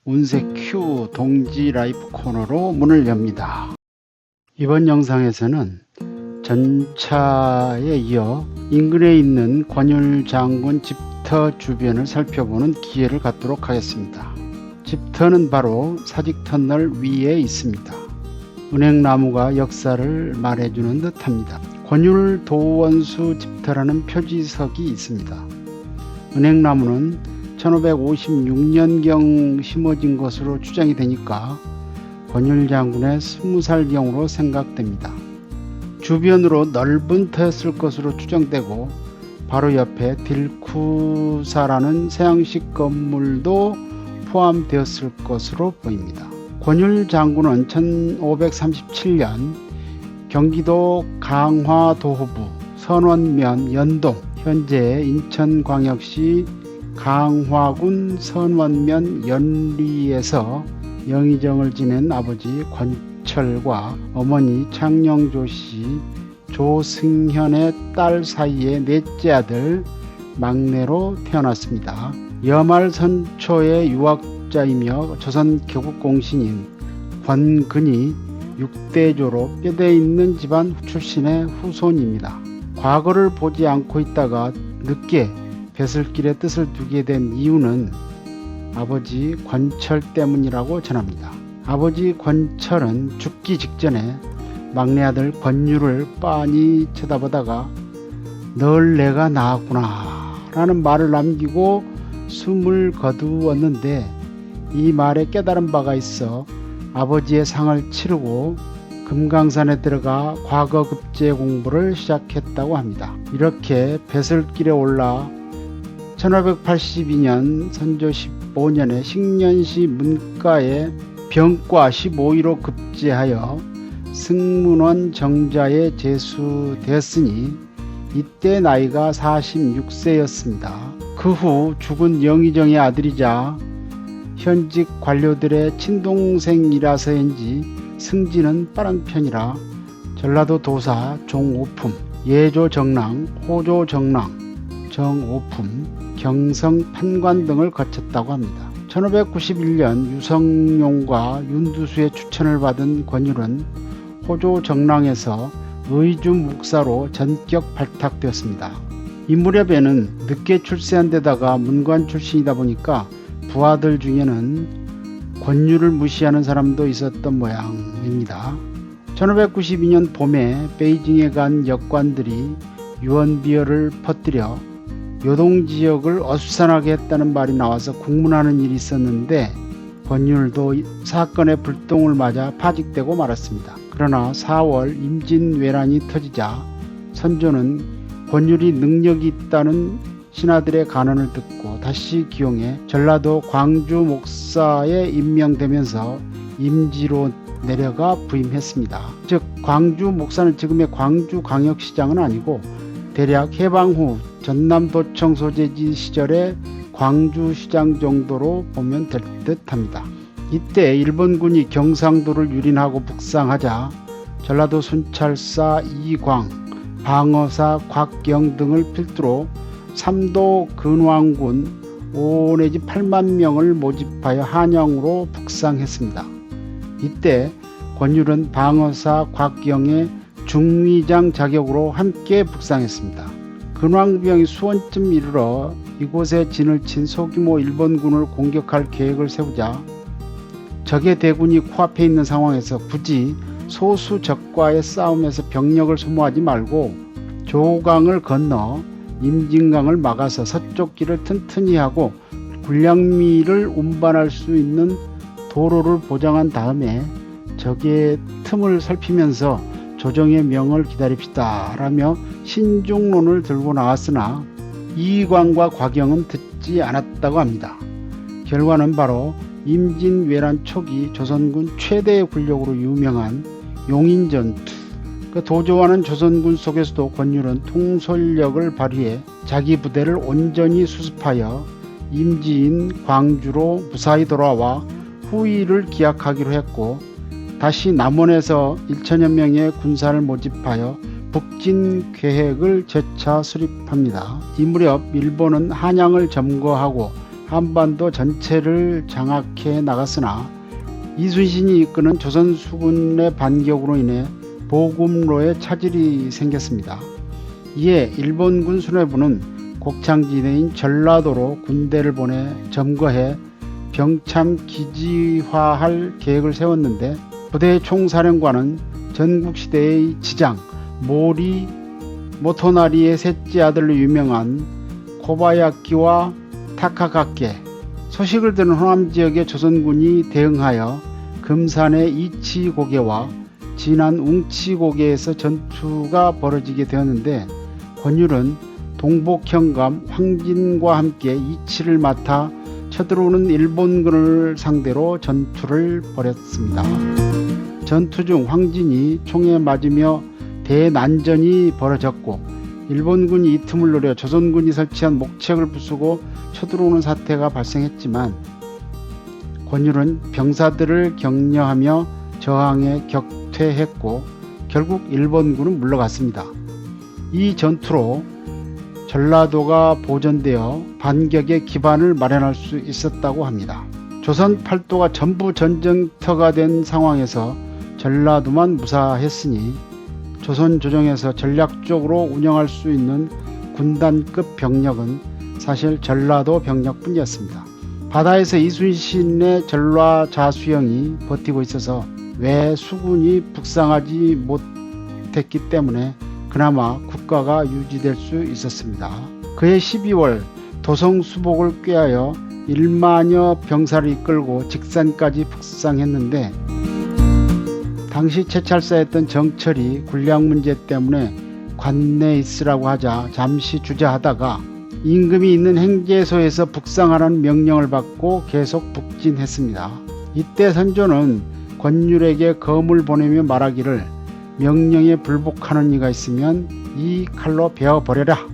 운세 Q 동지 라이프 코너로 문을 엽니다. 이번 영상에서는 전차에 이어 인근에 있는 권율 장군 집터 주변을 살펴보는 기회를 갖도록 하겠습니다. 집터는 바로 사직터널 위에 있습니다. 은행나무가 역사를 말해주는 듯합니다. 권율 도원수 집터라는 표지석이 있습니다. 은행나무는 1556년경 심어진 것으로 추정이 되니까 권율 장군의 20살경으로 생각됩니다. 주변으로 넓은 터였을 것으로 추정되고 바로 옆에 딜쿠사라는 서양식 건물도 포함되었을 것으로 보입니다. 권율 장군은 1537년 경기도 강화도호부 선원면 연동, 현재 인천광역시 강화군 선원면 연리에서 영의정을 지낸 아버지 권철과 어머니 창녕조씨 조승현의 딸 사이의 넷째 아들 막내로 태어났습니다. 여말 선초의 유학자이며 조선 교국공신인 권근이 6대 졸업, 뼈대 있는 집안 출신의 후손입니다. 과거를 보지 않고 있다가 늦게 벼슬길의 뜻을 두게 된 이유는 아버지 권철 때문이라고 전합니다. 아버지 권철은 죽기 직전에 막내 아들 권율을 빤히 쳐다보다가 널 내가 낳았구나 라는 말을 남기고 숨을 거두었는데 이 말에 깨달은 바가 있어 아버지의 상을 치르고 금강산에 들어가 과거급제 공부를 시작했다고 합니다. 이렇게 벼슬길에 올라 1582년 선조 15년에 식년시 문과에 병과 15위로 급제하여 승문원 정자에 제수되었으니 이때 나이가 46세였습니다. 그 후 죽은 영의정의 아들이자 현직 관료들의 친동생이라서인지 승진은 빠른 편이라 전라도 도사 종오품, 예조 정랑, 호조 정랑, 정오품, 경성 판관 등을 거쳤다고 합니다. 1591년 유성룡과 윤두수의 추천을 받은 권율은 호조 정랑에서 의주 묵사로 전격 발탁되었습니다. 이 무렵에는 늦게 출세한 데다가 문관 출신이다 보니까 부하들 중에는 권율을 무시하는 사람도 있었던 모양입니다. 1592년 봄에 베이징에 간 역관들이 유언비어를 퍼뜨려 요동지역을 어수선하게 했다는 말이 나와서 국문하는 일이 있었는데 권율도 사건의 불똥을 맞아 파직되고 말았습니다. 그러나 4월 임진왜란이 터지자 선조는 권율이 능력이 있다는 신하들의 간언을 듣고 다시 기용해 전라도 광주 목사에 임명되면서 임지로 내려가 부임했습니다. 즉 광주 목사는 지금의 광주광역시장은 아니고 대략 해방 후 전남도청 소재지 시절의 광주시장 정도로 보면 될 듯합니다. 이때 일본군이 경상도를 유린하고 북상하자 전라도 순찰사 이광, 방어사 곽경 등을 필두로 삼도 근왕군 5 내지 8만 명을 모집하여 한양으로 북상했습니다. 이때 권율은 방어사 곽경의 중위장 자격으로 함께 북상했습니다. 근왕병이 수원쯤 이르러 이곳에 진을 친 소규모 일본군을 공격할 계획을 세우자 적의 대군이 코앞에 있는 상황에서 굳이 소수 적과의 싸움에서 병력을 소모하지 말고 조강을 건너 임진강을 막아서 서쪽 길을 튼튼히 하고 군량미를 운반할 수 있는 도로를 보장한 다음에 적의 틈을 살피면서 조정의 명을 기다립시다 라며 신중론을 들고 나왔으나 이광과 곽영은 듣지 않았다고 합니다. 결과는 바로 임진왜란 초기 조선군 최대의 군력으로 유명한 용인전투. 그 도조하는 조선군 속에서도 권율은 통솔력을 발휘해 자기 부대를 온전히 수습하여 임지인 광주로 무사히 돌아와 후위를 기약하기로 했고 다시 남원에서 1천여 명의 군사를 모집하여 북진 계획을 재차 수립합니다. 이 무렵 일본은 한양을 점거하고 한반도 전체를 장악해 나갔으나 이순신이 이끄는 조선 수군의 반격으로 인해 보급로에 차질이 생겼습니다. 이에 일본군 수뇌부는 곡창지대인 전라도로 군대를 보내 점거해 병참 기지화할 계획을 세웠는데 부대 총사령관은 전국시대의 지장 모토나리의 셋째 아들로 유명한 코바야키와 타카가케. 소식을 들은 호남 지역의 조선군이 대응하여 금산의 이치고개와 진안 웅치고개에서 전투가 벌어지게 되었는데 권율은 동복형감 황진과 함께 이치를 맡아 쳐들어오는 일본군을 상대로 전투를 벌였습니다. 전투 중 황진이 총에 맞으며 대난전이 벌어졌고 일본군이 이 틈을 노려 조선군이 설치한 목책을 부수고 쳐들어오는 사태가 발생했지만 권율은 병사들을 격려하며 저항에 격퇴했고 결국 일본군은 물러갔습니다. 이 전투로 전라도가 보전되어 반격의 기반을 마련할 수 있었다고 합니다. 조선 팔도가 전부 전쟁터가 된 상황에서 전라도만 무사했으니 조선 조정에서 전략적으로 운영할 수 있는 군단급 병력은 사실 전라도 병력뿐이었습니다. 바다에서 이순신의 전라자수형이 버티고 있어서 왜 수군이 북상하지 못했기 때문에 그나마 국가가 유지될 수 있었습니다. 그해 12월 도성수복을 꾀하여 1만여 병사를 이끌고 직산까지 북상했는데 당시 채찰사였던 정철이 군량 문제 때문에 관내에 있으라고 하자 잠시 주저하다가 임금이 있는 행제소에서 북상하라는 명령을 받고 계속 북진했습니다. 이때 선조는 권율에게 검을 보내며 말하기를 명령에 불복하는 이가 있으면 이 칼로 베어버려라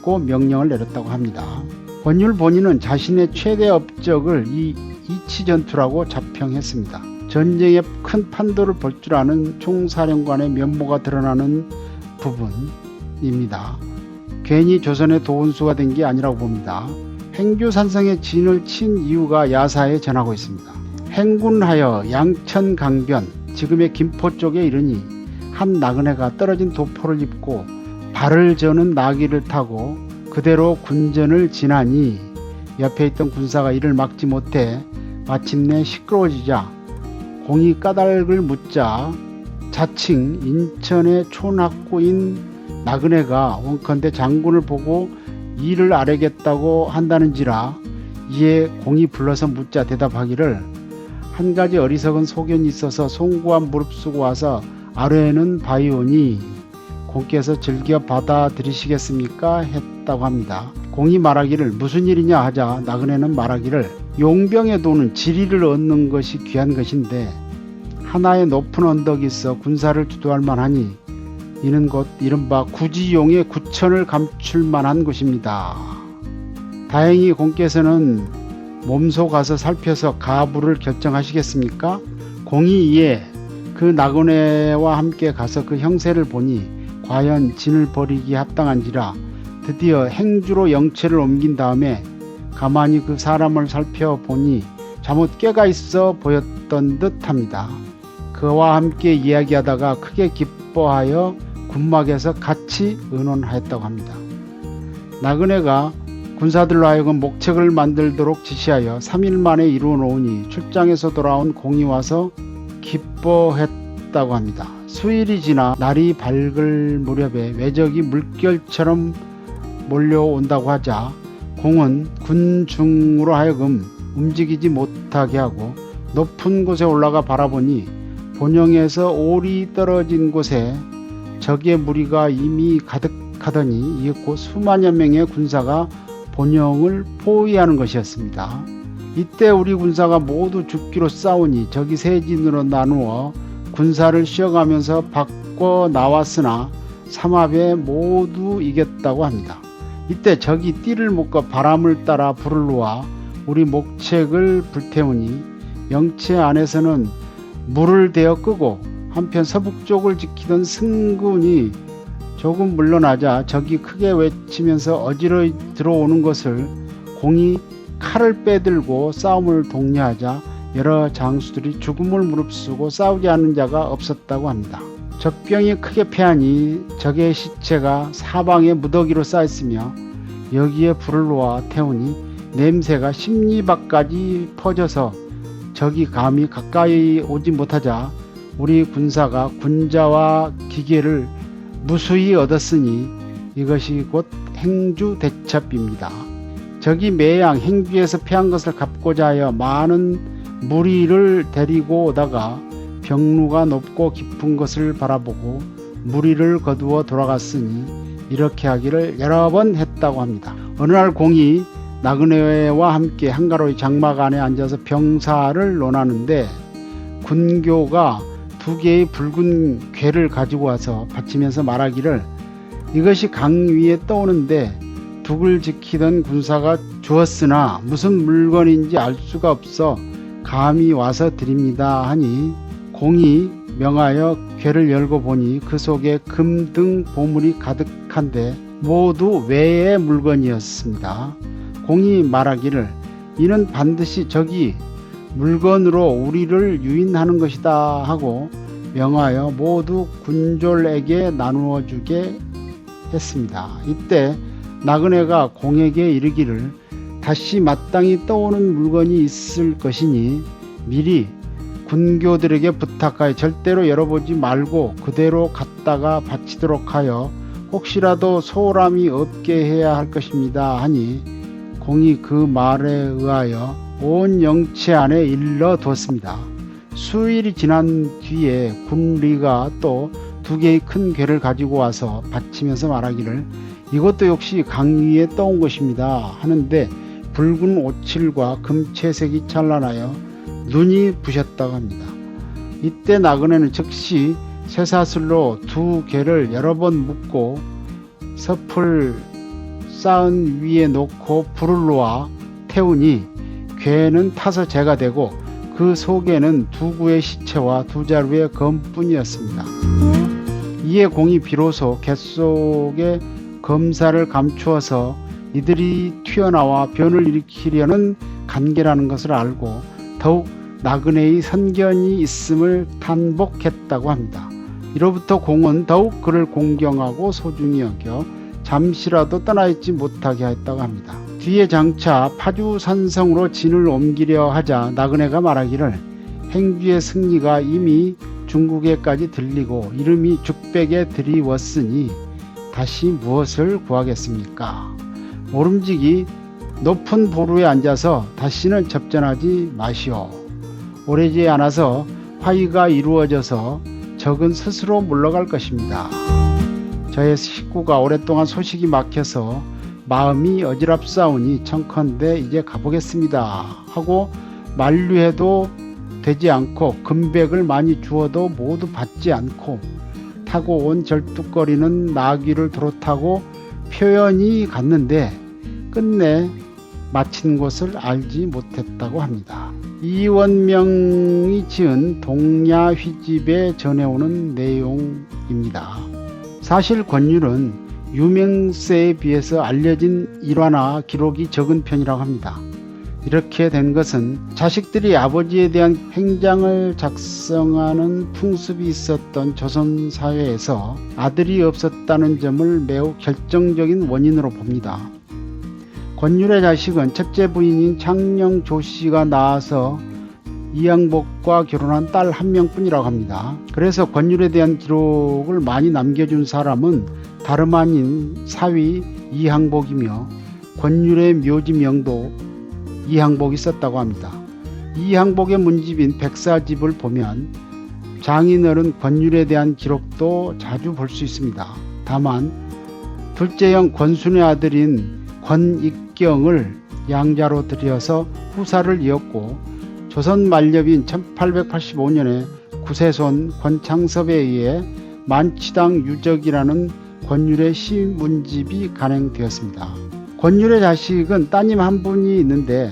고 명령을 내렸다고 합니다. 권율 본인은 자신의 최대 업적을 이 이치전투라고 자평했습니다. 전쟁에 큰 판도를 볼 줄 아는 총사령관의 면모가 드러나는 부분입니다. 괜히 조선의 도운수가 된 게 아니라고 봅니다. 행주산성에 진을 친 이유가 야사에 전하고 있습니다. 행군하여 양천 강변 지금의 김포 쪽에 이르니 한 나그네가 떨어진 도포를 입고 발을 저는 나귀를 타고 그대로 군전을 지나니 옆에 있던 군사가 이를 막지 못해 마침내 시끄러워지자 공이 까닭을 묻자 자칭 인천의 촌학구인 나그네가 원컨대 장군을 보고 일을 아뢰겠다고 한다는지라 이에 공이 불러서 묻자 대답하기를 한 가지 어리석은 소견이 있어서 송구한 무릅쓰고 와서 아뢰는 바이오니 공께서 즐겨 받아들이시겠습니까? 했다고 합니다. 공이 말하기를 무슨 일이냐 하자 나그네는 말하기를 용병의 돈은 지리를 얻는 것이 귀한 것인데 하나의 높은 언덕이 있어 군사를 주도할 만하니 이는 곧 이른바 구지용의 구천을 감출 만한 곳입니다. 다행히 공께서는 몸소 가서 살펴서 가부를 결정하시겠습니까? 공이 이에 그 나그네와 함께 가서 그 형세를 보니 과연 진을 버리기에 합당한지라 드디어 행주로 영체를 옮긴 다음에 가만히 그 사람을 살펴보니 잘못 꾀가 있어 보였던 듯합니다. 그와 함께 이야기하다가 크게 기뻐하여 군막에서 같이 의논하였다고 합니다. 나그네가 군사들로 하여금 목책을 만들도록 지시하여 3일 만에 이루어 놓으니 출장에서 돌아온 공이 와서 기뻐했다고 합니다. 수일이 지나 날이 밝을 무렵에 외적이 물결처럼 몰려온다고 하자 공은 군중으로 하여금 움직이지 못하게 하고 높은 곳에 올라가 바라보니 본영에서 올이 떨어진 곳에 적의 무리가 이미 가득하더니 이에 곧 수만여 명의 군사가 본영을 포위하는 것이었습니다. 이때 우리 군사가 모두 죽기로 싸우니 적이 세 진으로 나누어 군사를 쉬어가면서 바꿔 나왔으나 삼합에 모두 이겼다고 합니다. 이때 적이 띠를 묶어 바람을 따라 불을 놓아 우리 목책을 불태우니 영체 안에서는 물을 대어 끄고 한편 서북쪽을 지키던 승군이 조금 물러나자 적이 크게 외치면서 어지러 들어오는 것을 공이 칼을 빼들고 싸움을 독려하자 여러 장수들이 죽음을 무릅쓰고 싸우지 않는 자가 없었다고 합니다. 적병이 크게 패하니 적의 시체가 사방에 무더기로 쌓였으며 여기에 불을 놓아 태우니 냄새가 십리밖까지 퍼져서 적이 감히 가까이 오지 못하자 우리 군사가 군자와 기계를 무수히 얻었으니 이것이 곧 행주대첩입니다. 적이 매양 행주에서 패한 것을 갚고자 하여 많은 무리를 데리고 오다가 병루가 높고 깊은 것을 바라보고 무리를 거두어 돌아갔으니 이렇게 하기를 여러 번 했다고 합니다. 어느 날 공이 나그네와 함께 한가로이 장막 안에 앉아서 병사를 논하는데 군교가 2개의 붉은 괴를 가지고 와서 바치면서 말하기를 이것이 강 위에 떠오는데 북을 지키던 군사가 주었으나 무슨 물건인지 알 수가 없어 감히 와서 드립니다 하니 공이 명하여 괴를 열고 보니 그 속에 금 등 보물이 가득한데 모두 외의 물건이었습니다. 공이 말하기를 이는 반드시 적이 물건으로 우리를 유인하는 것이다 하고 명하여 모두 군졸에게 나누어 주게 했습니다. 이때 나그네가 공에게 이르기를 다시 마땅히 떠오는 물건이 있을 것이니 미리 군교들에게 부탁하여 절대로 열어보지 말고 그대로 갖다가 바치도록 하여 혹시라도 소홀함이 없게 해야 할 것입니다 하니 공이 그 말에 의하여 온 영체 안에 일러 두었습니다. 수일이 지난 뒤에 군리가 또 2개의 큰 괴를 가지고 와서 바치면서 말하기를 이것도 역시 강 위에 떠온 것입니다 하는데 붉은 오칠과 금채색이 찬란하여 눈이 부셨다고 합니다. 이때 나그네는 즉시 쇠사슬로 2괴를 여러 번 묶고 섭을 쌓은 위에 놓고 불을 놓아 태우니 괴는 타서 재가 되고 그 속에는 2구의 시체와 2자루의 검뿐이었습니다. 이에 공이 비로소 갯 속에 검사를 감추어서 이들이 튀어나와 변을 일으키려는 간계라는 것을 알고 더욱 나그네의 선견이 있음을 탄복했다고 합니다. 이로부터 공은 더욱 그를 공경하고 소중히 여겨 잠시라도 떠나있지 못하게 하였다고 합니다. 뒤에 장차 파주산성으로 진을 옮기려 하자 나그네가 말하기를 행주의 승리가 이미 중국에까지 들리고 이름이 죽백에 드리웠으니 다시 무엇을 구하겠습니까? 모름지기 높은 보루에 앉아서 다시는 접전하지 마시오. 오래지 않아서 화의가 이루어져서 적은 스스로 물러갈 것입니다. 저의 식구가 오랫동안 소식이 막혀서 마음이 어지럽사오니 청컨대 이제 가보겠습니다 하고 만류해도 되지 않고 금백을 많이 주어도 모두 받지 않고 타고 온 절뚝거리는 나귀를 도로 타고 표현이 갔는데 끝내 마친 곳을 알지 못했다고 합니다. 이원명이 지은 동야휘집에 전해오는 내용입니다. 사실 권율은 유명세에 비해서 알려진 일화나 기록이 적은 편이라고 합니다. 이렇게 된 것은 자식들이 아버지에 대한 행장을 작성하는 풍습이 있었던 조선 사회에서 아들이 없었다는 점을 매우 결정적인 원인으로 봅니다. 권율의 자식은 첫째 부인인 창녕 조씨가 낳아서 이항복과 결혼한 딸 한 명뿐이라고 합니다. 그래서 권율에 대한 기록을 많이 남겨준 사람은 다름 아닌 사위 이항복이며 권율의 묘지명도 이항복이 썼다고 합니다. 이항복의 문집인 백사집을 보면 장인어른 권율에 대한 기록도 자주 볼 수 있습니다. 다만 둘째 형 권순의 아들인 권익경을 양자로 들여서 후사를 이었고 조선 만렵인 1885년에 구세손 권창섭에 의해 만치당 유적이라는 권율의 시문집이 간행되었습니다. 권율의 자식은 따님 한 분이 있는데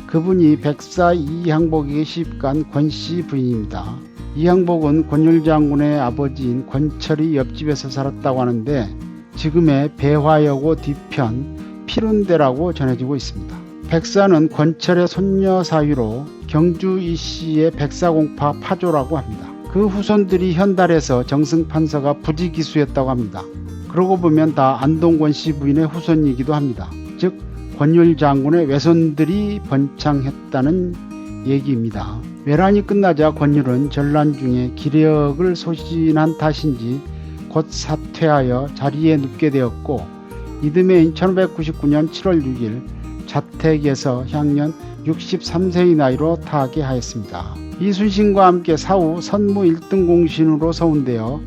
그분이 백사 이항복에게 시집간 권씨 부인입니다. 이항복은 권율 장군의 아버지인 권철이 옆집에서 살았다고 하는데 지금의 배화여고 뒤편 피룬대라고 전해지고 있습니다. 백사는 권철의 손녀 사위로 경주 이씨의 백사공파 파조라고 합니다. 그 후손들이 현달에서 정승판서가 부지기수였다고 합니다. 그러고 보면 다 안동권 씨 부인의 후손이기도 합니다. 즉 권율 장군의 외손들이 번창했다는 얘기입니다. 외란이 끝나자 권율은 전란 중에 기력을 소진한 탓인지 곧 사퇴하여 자리에 눕게 되었고 이듬해인 1599년 7월 6일 자택에서 향년 63세의 나이로 타계하였습니다. 이순신과 함께 사후 선무 1등 공신으로 서운되어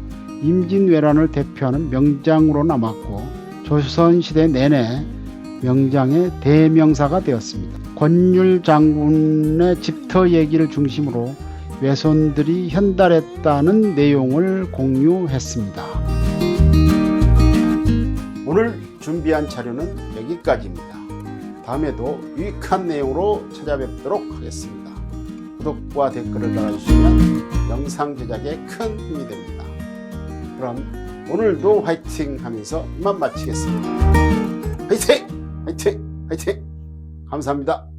임진왜란을 대표하는 명장으로 남았고 조선시대 내내 명장의 대명사가 되었습니다. 권율 장군의 집터 얘기를 중심으로 외손들이 현달했다는 내용을 공유했습니다. 오늘 준비한 자료는 여기까지입니다. 다음에도 유익한 내용으로 찾아뵙도록 하겠습니다. 구독과 댓글을 달아주시면 영상 제작에 큰 힘이 됩니다. 그럼 오늘도 화이팅 하면서 이만 마치겠습니다. 화이팅! 화이팅! 화이팅! 감사합니다.